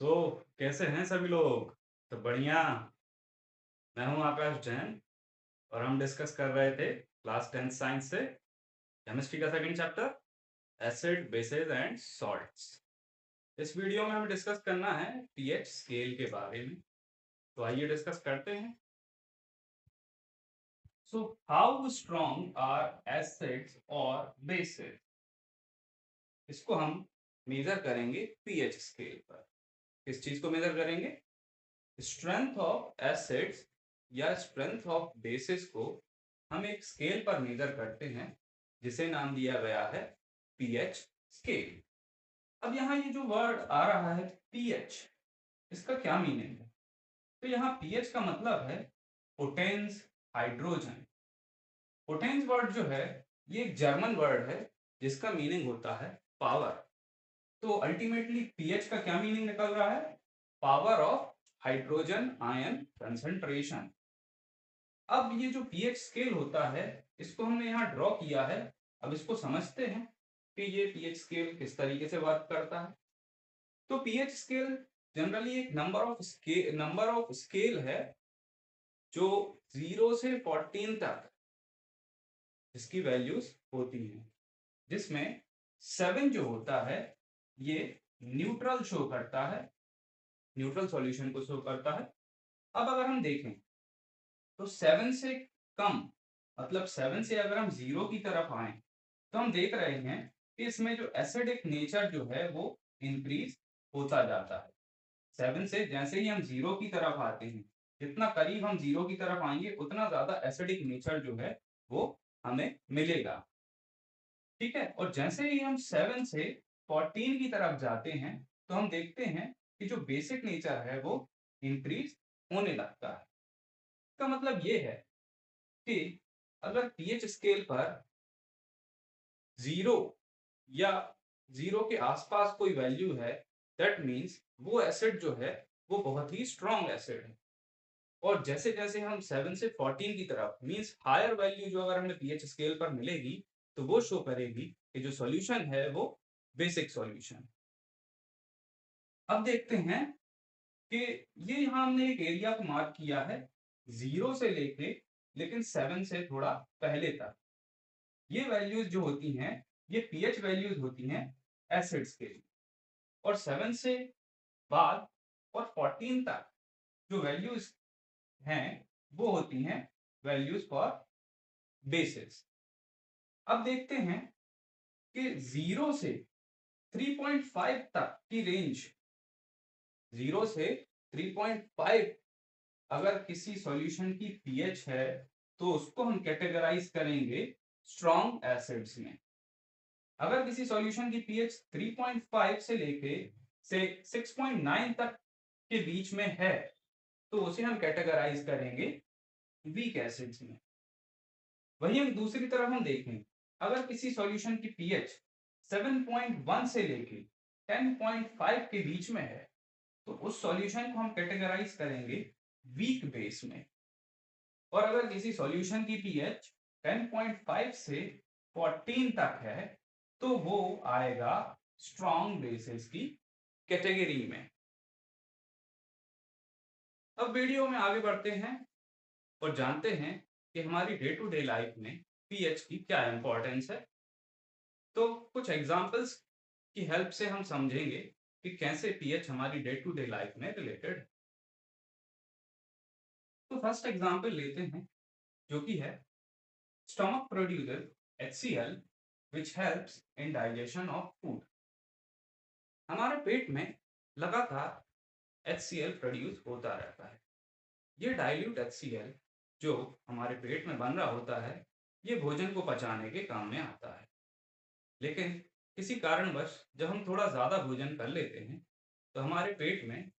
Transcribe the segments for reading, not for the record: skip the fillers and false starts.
तो कैसे हैं सभी लोग? तो बढ़िया। मैं हूं आकाश जैन और हम डिस्कस कर रहे थे क्लास 10th साइंस से केमिस्ट्री का second chapter acid bases and salts. इस वीडियो में हमें डिस्कस करना है पीएच स्केल के बारे में। तो आइए डिस्कस करते हैं। So how strong are acids और बेसेस? इसको हम मेजर करेंगे पीएच स्केल पर। किस चीज को मेजर करेंगे? स्ट्रेंथ ऑफ एसिड्स या स्ट्रेंथ ऑफ बेसिस को हम एक स्केल पर मेजर करते हैं जिसे नाम दिया गया है पीएच स्केल। अब यहाँ ये जो वर्ड आ रहा है पीएच, इसका क्या मीनिंग है? तो यहाँ पीएच का मतलब है पोटेंस हाइड्रोजन। पोटेंस वर्ड जो है ये एक जर्मन वर्ड है जिसका मीनिंग होता है पावर। तो अल्टीमेटली पीएच का क्या मीनिंग निकल रहा है? Power of hydrogen ion concentration. अब ये जो पीएच स्केल होता है इसको हमने यहाँ ड्रॉ किया है। अब इसको समझते हैं कि ये पीएच स्केल किस तरीके से वर्क करता है। तो पीएच स्केल जनरली एक नंबर ऑफ स्केल है जो 0 से 14 तक इसकी वैल्यूज होती हैं, जिसमें 7 जो होता है ये न्यूट्रल शो करता है, न्यूट्रल सॉल्यूशन को शो करता है। अब अगर हम देखें तो 7 से कम, मतलब 7 से अगर हम 0 की तरफ आए तो हम देख रहे हैं कि इसमें जो एसिडिक नेचर जो है वो इंक्रीज होता जाता है। 7 से जैसे ही हम 0 की तरफ आते हैं, जितना करीब हम 0 की तरफ आएंगे उतना ज्यादा एसिडिक नेचर जो है वो हमें मिलेगा। ठीक है, और जैसे ही हम 7 से 14 की तरफ जाते हैं तो हम देखते हैं कि जो बेसिक नेचर है वो इंक्रीज होने लगता है। इसका मतलब ये है कि अगर पीएच स्केल पर 0 या 0 के आसपास कोई वैल्यू है, दैट मीन्स वो एसिड जो है वो बहुत ही स्ट्रॉन्ग एसिड है। और जैसे जैसे हम 7 से 14 की तरफ मीन्स हायर वैल्यू जो अगर हमें पीएच स्केल पर मिलेगी तो वो शो करेगी कि जो सॉल्यूशन है वो बेसिक सॉल्यूशन। अब देखते हैं कि ये यहाँ हमने एक एरिया को मार्क किया है 0 से लेके लेकिन 7 से थोड़ा पहले तक। ये वैल्यूज जो होती हैं ये पीएच वैल्यूज होती हैं एसिड्स के लिए। और 7 से बाद और 14 तक जो वैल्यूज हैं वो होती हैं वैल्यूज फॉर बेसिस। अब देखते हैं कि 0 से 3.5 तक की रेंज, 0 से 3.5 अगर किसी सॉल्यूशन की पीएच है तो उसको हम कैटेगराइज करेंगे स्ट्रॉन्ग एसिड्स में। अगर किसी सॉल्यूशन की पीएच 3.5 से लेके से 6.9 तक के बीच में है तो उसे हम कैटेगराइज करेंगे वीक एसिड्स में। वहीं हम दूसरी तरफ हम देखें, अगर किसी सॉल्यूशन की पीएच 7.1 से लेके 10.5 के बीच में है तो उस सॉल्यूशन को हम कैटेगराइज करेंगे वीक बेस में। और अगर किसी सॉल्यूशन की पीएच 10.5 से 14 तक है तो वो आएगा स्ट्रॉन्ग बेसिस की कैटेगरी में। अब वीडियो में आगे बढ़ते हैं और जानते हैं कि हमारी डे टू डे लाइफ में पीएच की क्या इंपॉर्टेंस है। तो कुछ एग्जांपल्स की हेल्प से हम समझेंगे कि कैसे पीएच हमारी डे टू डे लाइफ में रिलेटेड है। तो फर्स्ट एग्जांपल लेते हैं जो कि है stomach produces HCl which helps in digestion of food। हमारे पेट में लगातार HCl प्रोड्यूस होता रहता है। ये डाइल्यूट HCl जो हमारे पेट में बन रहा होता है ये भोजन को पचाने के काम में आता है। लेकिन किसी कारणवश जब हम थोड़ा ज़्यादा भोजन कर लेते हैं तो हमारे पेट में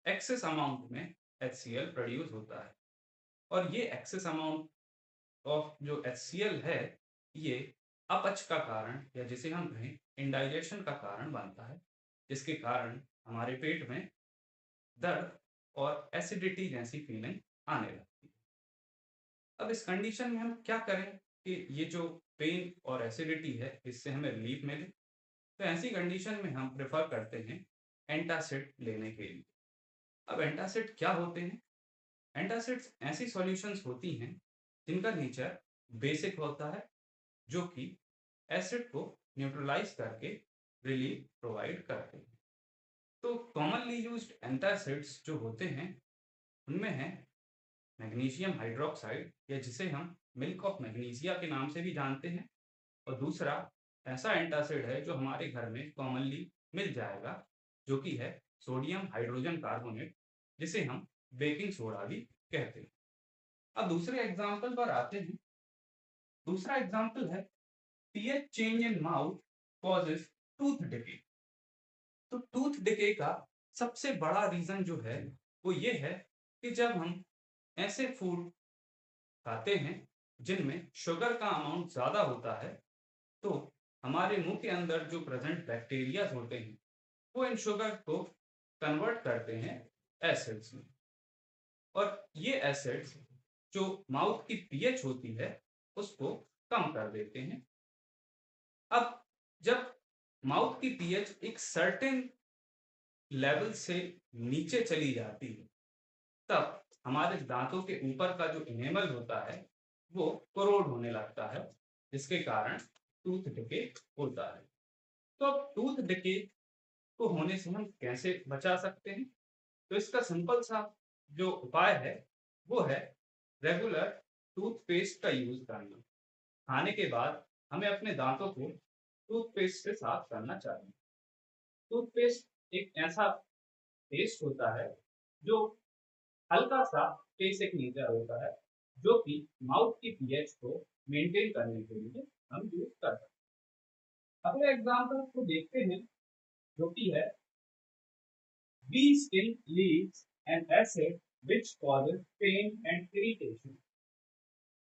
एक्सेस अमाउंट में HCl प्रोड्यूस होता है। और ये एक्सेस अमाउंट ऑफ जो HCl है ये अपच का कारण या जिसे हम कहें इंडाइजेशन का कारण बनता है, जिसके कारण हमारे पेट में दर्द और एसिडिटी जैसी फीलिंग आने लगती है। अब इस कंडीशन में हम क्या करें कि ये जो पेन और एसिडिटी है इससे हमें रिलीफ मिले? तो ऐसी कंडीशन में हम प्रेफर करते हैं एंटासिड लेने के लिए। अब एंटासिड क्या होते हैं? एंटासिड्स ऐसी सॉल्यूशंस होती हैं जिनका नेचर बेसिक होता है, जो कि एसिड को न्यूट्रलाइज करके रिलीफ प्रोवाइड करते हैं। तो कॉमनली यूज्ड एंटासिड्स जो होते हैं उनमें है मैग्नीशियम हाइड्रोक्साइड, या जिसे हम मिल्क ऑफ मैग्नीशिया के नाम से भी जानते हैं, और दूसरा ऐसा एंटासिड है जो हमारे घर में कॉमनली मिल जाएगा, जो कि है सोडियम हाइड्रोजन कार्बोनेट, जिसे हम बेकिंग सोडा भी कहते हैं। अब दूसरे एग्जाम्पल पर आते हैं। दूसरा एग्जाम्पल है pH change in mouth causes tooth decay. तो टूथ डिके का सबसे बड़ा रीजन जो है वो ये है कि जब हम ऐसे फूड खाते हैं जिनमें शुगर का अमाउंट ज्यादा होता है, तो हमारे मुंह के अंदर जो प्रेजेंट बैक्टीरिया होते हैं वो इन शुगर को कन्वर्ट करते हैं एसिड्स में, और ये एसिड्स जो माउथ की पीएच होती है उसको कम कर देते हैं। अब जब माउथ की पीएच एक सर्टेन लेवल से नीचे चली जाती है, तब हमारे दांतों के ऊपर का जो इनेमल होता है वो कोरोड होने लगता है, जिसके कारण टूथ डिके होता है। तो अब टूथ डिके को होने से हम कैसे बचा सकते हैं? तो इसका सिंपल सा जो उपाय है वो है रेगुलर टूथपेस्ट का यूज करना। खाने के बाद हमें अपने दांतों को टूथपेस्ट से साफ करना चाहिए। टूथपेस्ट एक ऐसा पेस्ट होता है जो हल्का सा बेसिक नेचर होता है, जो कि माउथ की पीएच को मेंटेन करने के लिए हम यूज कर सकते हैं। अगले एग्जांपल को देखते हैं, जो कि है bee sting leaves an acid which causes pain and irritation।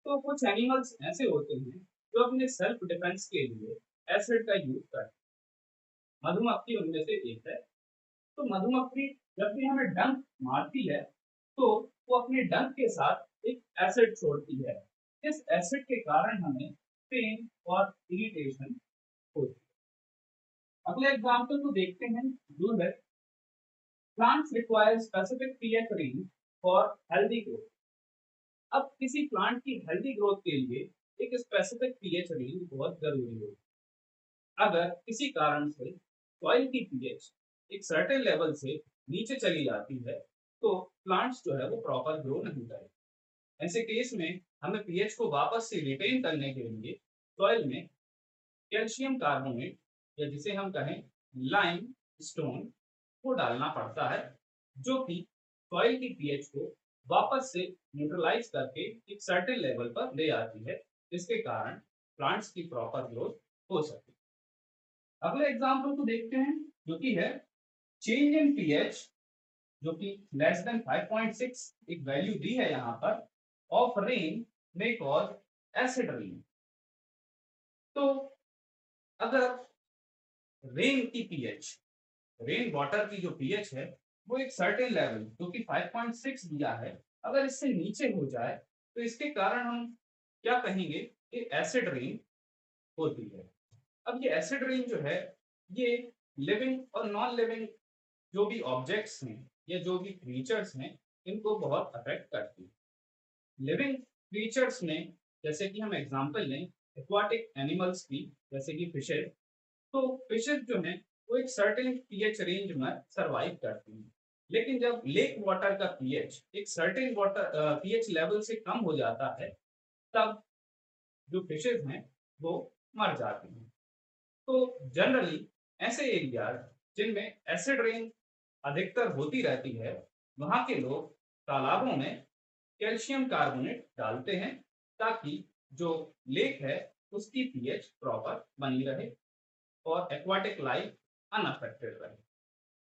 तो कुछ एनिमल्स ऐसे होते हैं जो अपने सेल्फ डिफेंस के लिए एसिड का यूज करते हैं। मधुमक्खी उनमें से एक है। तो मधुमक्खी जब भी हमें डंक मारती है तो वो अपने डंक के साथ एक एसिड छोड़ती है। इस एसिड के कारण हमें पेन और इरिटेशन होती है। अगले एग्जांपल को देखते हैं, जो है plants require specific pH range for healthy growth. अब किसी प्लांट की हेल्दी ग्रोथ के लिए एक स्पेसिफिक पीएच रेंज बहुत जरूरी है। अगर किसी कारण से सॉइल की पीएच एक सर्टेन लेवल से नीचे चली जाती है तो प्लांट्स जो है वो प्रॉपर ग्रो नहीं करें। ऐसे केस में हमें पीएच को वापस से रिटेन करने के लिए सॉइल में कैल्शियम कार्बोनेट, या जिसे हम कहें लाइम स्टोन, को डालना पड़ता है, जो कि सॉइल की पीएच को वापस से न्यूट्रलाइज करके एक सर्टेन लेवल पर ले आती है, जिसके कारण प्लांट्स की प्रॉपर ग्रोथ हो सके। अगले एग्जाम्पल को देखते हैं, जो कि है चेंज इन पीएच, जो कि लेस देन 5.6 एक वैल्यू दी है यहाँ पर, of rain may cause acid rain. तो अगर रेन की पीएच, रेन वाटर की जो पीएच है वो एक सर्टेन लेवल जो कि 5.6 दिया है, अगर इससे नीचे हो जाए तो इसके कारण हम क्या कहेंगे कि एसिड रेन होती है। अब ये एसिड रेन जो है ये लिविंग और नॉन लिविंग जो भी ऑब्जेक्ट्स हैं या जो भी क्रीचर्स हैं इनको बहुत अफेक्ट करती है। लिविंग क्रीचर्स में जैसे कि हम एग्जांपल लें एक्वाटिक एनिमल्स की, जैसे कि फिशेज, तो फिशेज जो हैं वो एक सर्टेन पीएच रेंज में सरवाइव करती हैं। लेकिन जब लेक वाटर का पीएच एक सर्टेन वाटर पीएच लेवल से कम हो जाता है, तब जो फिशेज हैं वो मर जाती हैं। तो जनरली ऐसे एरियाज जिनमें एसिड रेन अधिकतर होती रहती है, वहाँ के लोग तालाबों में कैल्शियम कार्बोनेट डालते हैं, ताकि जो लेक है उसकी पीएच प्रॉपर बनी रहे और एक्वाटिक लाइफ अनअफेक्टेड रहे।